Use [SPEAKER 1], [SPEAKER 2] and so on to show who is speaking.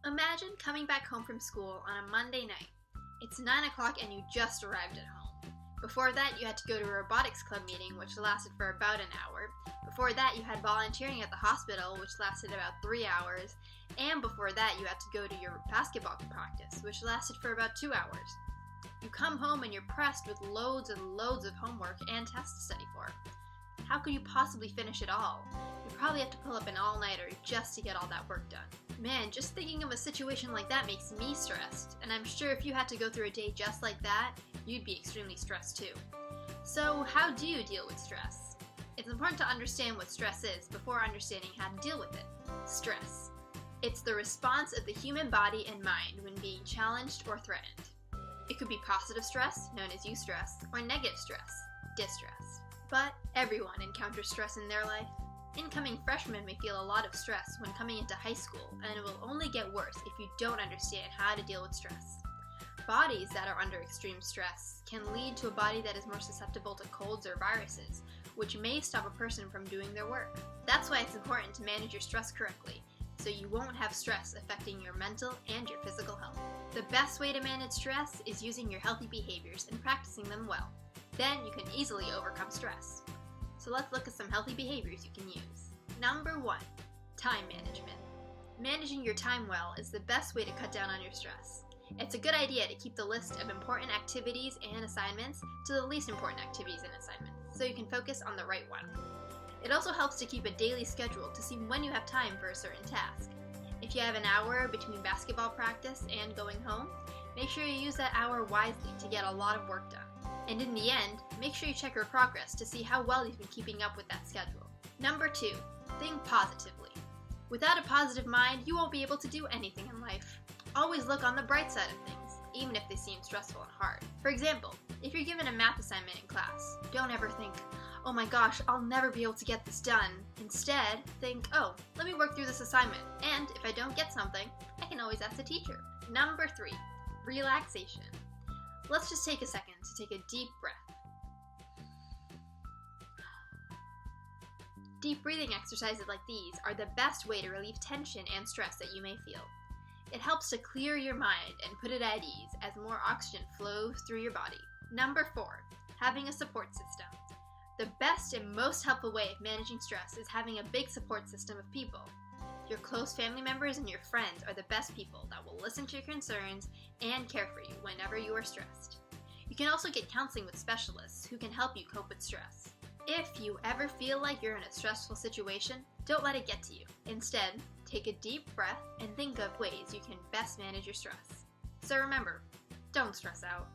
[SPEAKER 1] Imagine coming back home from school on a Monday night. It's 9 o'clock and you just arrived at home. Before that, you had to go to a robotics club meeting, which lasted for about an hour. Before that, you had volunteering at the hospital, which lasted about 3 hours. And before that, you had to go to your basketball practice, which lasted for about 2 hours. You come home and you're pressed with loads and loads of homework and tests to study for. How could you possibly finish it all? You probably have to pull up an all-nighter just to get all that work done. Man, just thinking of a situation like that makes me stressed, and I'm sure if you had to go through a day just like that, you'd be extremely stressed too. So how do you deal with stress? It's important to understand what stress is before understanding how to deal with it. Stress. It's the response of the human body and mind when being challenged or threatened. It could be positive stress, known as eustress, or negative stress, distress. But everyone encounters stress in their life. Incoming freshmen may feel a lot of stress when coming into high school, and it will only get worse if you don't understand how to deal with stress. Bodies that are under extreme stress can lead to a body that is more susceptible to colds or viruses, which may stop a person from doing their work. That's why it's important to manage your stress correctly, so you won't have stress affecting your mental and your physical health. The best way to manage stress is using your healthy behaviors and practicing them well. Then you can easily overcome stress. So let's look at some healthy behaviors you can use. Number 1, time management. Managing your time well is the best way to cut down on your stress. It's a good idea to keep the list of important activities and assignments to the least important activities and assignments, so you can focus on the right one. It also helps to keep a daily schedule to see when you have time for a certain task. If you have an hour between basketball practice and going home, make sure you use that hour wisely to get a lot of work done. And in the end, make sure you check your progress to see how well you've been keeping up with that schedule. Number 2, think positively. Without a positive mind, you won't be able to do anything in life. Always look on the bright side of things, even if they seem stressful and hard. For example, if you're given a math assignment in class, don't ever think, oh my gosh, I'll never be able to get this done. Instead, think, oh, let me work through this assignment, and if I don't get something, I can always ask the teacher. Number 3, relaxation. Let's just take a second to take a deep breath. Deep breathing exercises like these are the best way to relieve tension and stress that you may feel. It helps to clear your mind and put it at ease as more oxygen flows through your body. Number 4, having a support system. The best and most helpful way of managing stress is having a big support system of people. Your close family members and your friends are the best people that will listen to your concerns and care for you whenever you are stressed. You can also get counseling with specialists who can help you cope with stress. If you ever feel like you're in a stressful situation, don't let it get to you. Instead, take a deep breath and think of ways you can best manage your stress. So remember, don't stress out.